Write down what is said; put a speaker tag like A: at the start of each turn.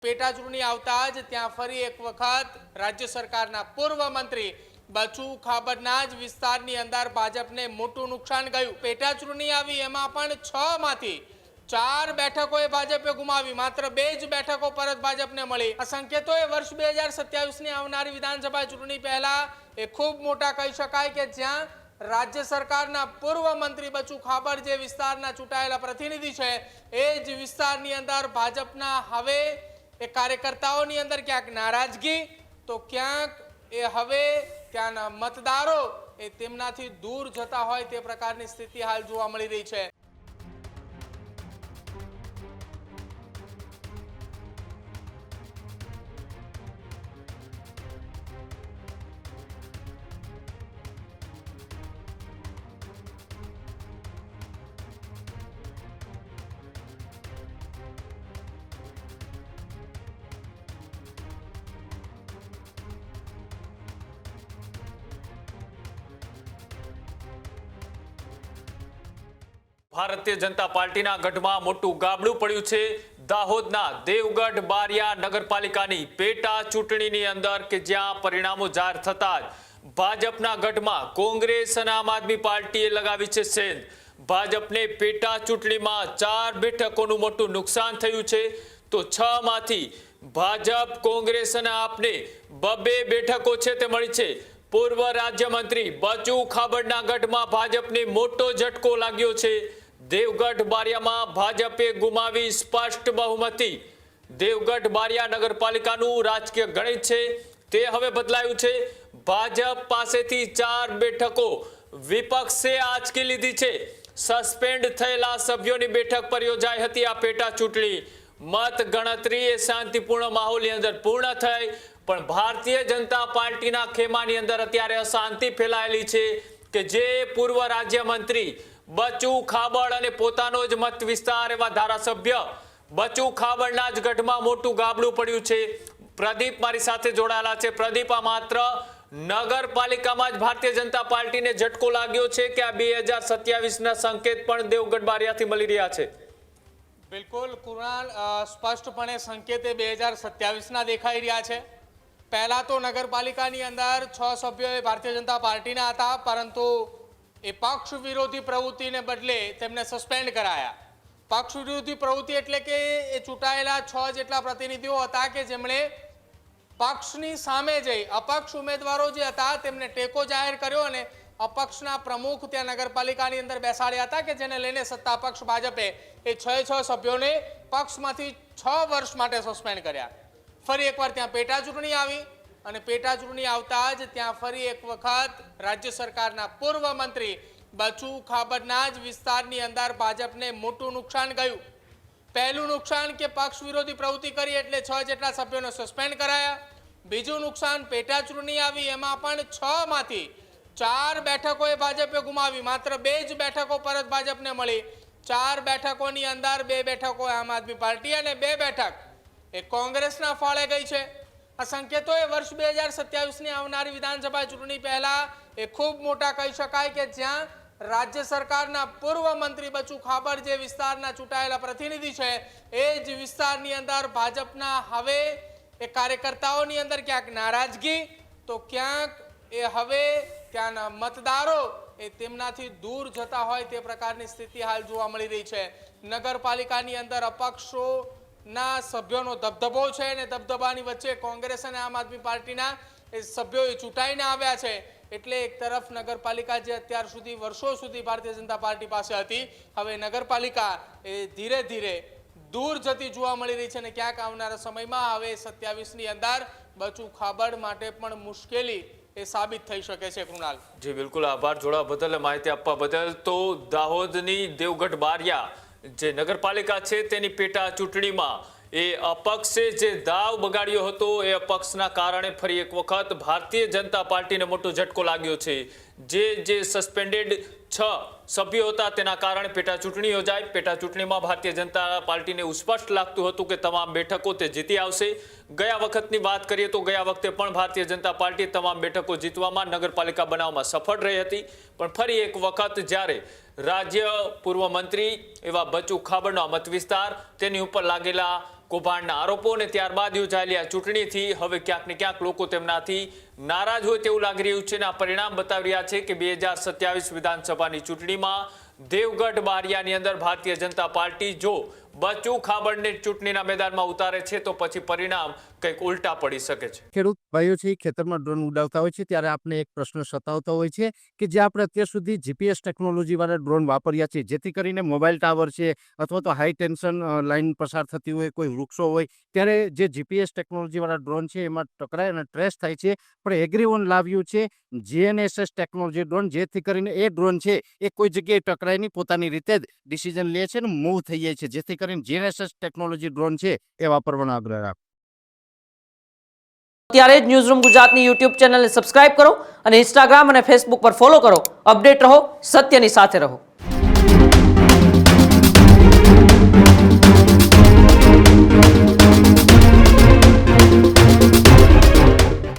A: પેટા ચૂંટણી આવતા જ ત્યાં ફરી એક વખત રાજ્ય સરકારના પૂર્વ મંત્રી બચુ ખાબડના જ વિસ્તારની અંદર ભાજપને મોટું નુકસાન ગયું। પેટા ચૂંટણી આવી એમાં પણ 6 માંથી 4 બેઠકોએ ભાજપે ગુમાવી, માત્ર 2 જ બેઠકો પરત ભાજપને મળી। આ સંકેતોએ વર્ષ 2027ની આવનારી વિધાનસભા ચૂંટણી પહેલા એ ખૂબ મોટા કહી શકાય કે જ્યાં રાજ્ય સરકારના પૂર્વ મંત્રી બચુ ખાબડ જે વિસ્તારના ચૂંટાયેલા પ્રતિનિધિ છે એ જ વિસ્તારની અંદર ભાજપના હવે એ કાર્યકર્તાઓની અંદર ક્યાંક નારાજગી તો ક્યાંક એ હવે ત્યાંના મતદારો એ તેમનાથી દૂર જતા હોય તે પ્રકારની સ્થિતિ હાલ જોવા મળી રહી છે।
B: ભારતીય જનતા પાર્ટીના ગઢમાં મોટું ગાબડું પડ્યું છે। દાહોદના દેવગઢ બારિયા નગરપાલિકાની પેટા ચૂંટણીની અંદર કે જ્યાં પરિણામો જાહેર થતા જ ભાજપના ગઢમાં કોંગ્રેસ અને આમ આદમી પાર્ટીએ લગાવી છે સેંધ। ભાજપને પેટા ચૂંટણીમાં 4 બેઠકોનું મોટું નુકસાન થયું છે તો 6 માંથી ભાજપ કોંગ્રેસ અને આપને 2 બેઠકો છે તે મળી છે। પૂર્વ રાજ્યમંત્રી બચુ ખાબડના ગઢમાં ભાજપને મોટો ઝટકો લાગ્યો છે। દેવગઢ બારિયામાં ભાજપે ગુમાવી સ્પષ્ટ બહુમતી। દેવગઢ બારિયા નગરપાલિકાનું રાજકીય ગણિત છે તે હવે બદલાયું છે। ભાજપ પાસેથી 4 બેઠકો વિપક્ષે આંચકી લીધી છે। સસ્પેન્ડ થયેલા સભ્યોની બેઠક પર યોજાઈ હતી આ પેટા ચૂંટણી। મત ગણતરી એ શાંતિપૂર્ણ માહોલની અંદર પૂર્ણ થઈ, પણ ભારતીય જનતા પાર્ટીના ખેમાની અંદર અત્યારે અશાંતિ ફેલાયેલી છે કે જે પૂર્વ રાજ્યમંત્રી બચુ ખાબડ અને પોતાનો જ મત વિસ્તાર એવા ધારાસભ્ય બચુ ખાબડના જ ગઢમાં મોટું ગાબડું પડ્યું છે। પ્રદીપ મારી સાથે જોડાયેલા છે। પ્રદીપ, આ માત્ર નગરપાલિકામાં જ ભારતીય જનતા પાર્ટીને ઝટકો લાગ્યો છે કે આ 2027ના સંકેત પણ દેવગઢ બારિયાથી મળી રહ્યા છે?
A: બિલકુલ કુણાલ, સ્પષ્ટપણે સંકેત 2027ના દેખાઈ રહ્યા છે। પહેલા તો નગરપાલિકાની અંદર 6 સભ્યો ભારતીય જનતા પાર્ટીના હતા, પરંતુ એ પક્ષ વિરોધી પ્રવૃત્તિને બદલે તેમને સસ્પેન્ડ કરાયા। પક્ષ વિરોધી પ્રવૃત્તિ એટલે કે એ ચૂંટાયેલા 6 જેટલા પ્રતિનિધિઓ હતા કે જેમણે પક્ષની સામે જઈ અપક્ષ ઉમેદવારો જે હતા તેમને ટેકો જાહેર કર્યો અને અપક્ષના પ્રમુખ ત્યાં નગરપાલિકાની અંદર બેસાડ્યા હતા કે જેને લઈને સત્તા પક્ષ ભાજપે એ 6 સભ્યોને પક્ષમાંથી 6 વર્ષ માટે સસ્પેન્ડ કર્યા। ફરી એકવાર ત્યાં પેટા ચૂંટણી આવી અને પેટા ચૂંટણી આવતા જ ત્યાં ફરી એક વખત રાજ્ય સરકારના પૂર્વ મંત્રી બચુ ખાબડના જ વિસ્તારની અંદર ભાજપને મોટું નુકસાન ગયું। પહેલું નુકસાન કે પક્ષ વિરોધી પ્રવૃત્તિ કરી એટલે 6 જેટલા સભ્યોને સસ્પેન્ડ કરાયા। બીજું નુકસાન પેટા ચૂંટણી આવી એમાં પણ 6 માંથી 4 બેઠકોએ ભાજપે ગુમાવી, માત્ર 2 જ બેઠકો પરત ભાજપને મળી। 4 બેઠકોની અંદર 2 બેઠકો આમ આદમી પાર્ટી અને 2 બેઠક એ કોંગ્રેસના ફાળે ગઈ છે। આ સંકેતોએ વર્ષ 2027ની આવનારી વિધાનસભા ચૂંટણી પહેલા એ ખૂબ મોટા કહી શકાય કે જ્યાં રાજ્ય સરકારના પૂર્વ મંત્રી બચુ ખાબડ જે વિસ્તારના ચૂંટાયેલા પ્રતિનિધિ છે એ જ વિસ્તારની અંદર ભાજપના હવે એ કાર્યકર્તાઓની અંદર ક્યાંક નારાજગી તો ક્યાંક એ હવે ત્યાંના મતદારો એ તેમનાથી દૂર જતા હોય તે પ્રકારની સ્થિતિ હાલ જોવા મળી રહી છે। નગરપાલિકાની અંદર અપક્ષોના સભ્યોનો દબદબો છે અને દબદબાની વચ્ચે કોંગ્રેસ અને આમ આદમી પાર્ટીના એ સભ્યો એ ચૂંટાઈને આવ્યા છે। એટલે એક તરફ નગરપાલિકા જે અત્યાર સુધી વર્ષો સુધી ભારતીય જનતા પાર્ટી પાસે હતી, હવે નગરપાલિકા એ ધીરે ધીરે દૂર જતી જોવા મળી રહી છે અને ક્યાંક આવનારા સમયમાં હવે 27ની અંદર બચુ ખાબડ માટે પણ મુશ્કેલી એ સાબિત થઈ શકે છે। કૃણાલ
B: જી બિલકુલ, આભાર જોડાવા બદલ, માહિતી આપવા બદલ। તો દાહોદની દેવગઢ બારિયા જે નગરપાલિકા છે તેની પેટા ચૂંટણીમાં એ અપક્ષે જે દાવ બગાડ્યો હતો એ અપક્ષના કારણે ફરી એક વખત ભારતીય જનતા પાર્ટીને મોટો ઝટકો લાગ્યો છે। જે સસ્પેન્ડેડ 6 સભ્યો હતા તેના કારણે પેટા ચૂંટણી યોજાઈ। પેટા ચૂંટણીમાં ભારતીય જનતા પાર્ટીને સ્પષ્ટ લાગતું હતું કે તમામ બેઠકો તે જીતી આવશે। ગયા વખતની વાત કરીએ તો ગયા વખતે પણ ભારતીય જનતા પાર્ટી તમામ બેઠકો જીતવામાં, નગરપાલિકા બનાવવામાં સફળ રહી હતી, પણ ફરી એક વખત જ્યારે રાજ્ય પૂર્વ મંત્રી એવા બચુ ખાબડનો મત વિસ્તાર તેની ઉપર લાગેલા કૌભાંડના આરોપો અને ત્યારબાદ યોજાયેલી આ ચૂંટણીથી હવે ક્યાંક ને ક્યાંક લોકો તેમનાથી નારાજ હોય તેવું લાગી રહ્યું છે અને આ પરિણામ બતાવી રહ્યા છે કે 2027 વિધાનસભાની ચૂંટણીમાં દેવગઢ બારિયાની અંદર ભારતીય જનતા પાર્ટી જો બચુ ખાબડને ચૂંટણીના મેદાનમાં ઉતારે છે તો પછી પરિણામ કંઈક ઉલટા પડી શકે છે.
C: ખેડૂત ભાઈઓ છે એ ખેતરમાં ડ્રોન ઉડાવતા હોય છે ત્યારે આપણે એક પ્રશ્ન સતાવતો હોય છે કે જે આપણે અત્યાર સુધી જીપીએસ ટેકનોલોજીવાળા ડ્રોન વાપર્યા છે, જેથી કરીને મોબાઈલ ટાવર છે અથવા તો હાઈ ટેન્શન લાઇન પસાર થતી હોય, કોઈ વૃક્ષો હોય, ત્યારે જે જીપીએસ ટેકનોલોજીવાળા ડ્રોન છે એમાં ટકરાય અને ટ્રેસ થાય છે. પણ એગ્રીઓન લાવ્યું છે GNSS ટેકનોલોજી ડ્રોન, જેથી કરીને એ ડ્રોન છે એ કોઈ જગ્યાએ ટકરાય નહીં, પોતાની રીતે જ ડિસિઝન લે છે અને મૂવ થઈ જાય છે, જેથી કરીને GNSS ટેકનોલોજી ડ્રોન છે એ વાપરવાનો આગ્રહ રાખો.
D: અત્યારે જ ન્યૂઝરૂમ ગુજરાતની યુટ્યુબ ચેનલને સબસ્ક્રાઇબ કરો અને ઇન્સ્ટાગ્રામ અને ફેસબુક પર ફોલો કરો. અપડેટ રહો, સત્યની સાથે રહો.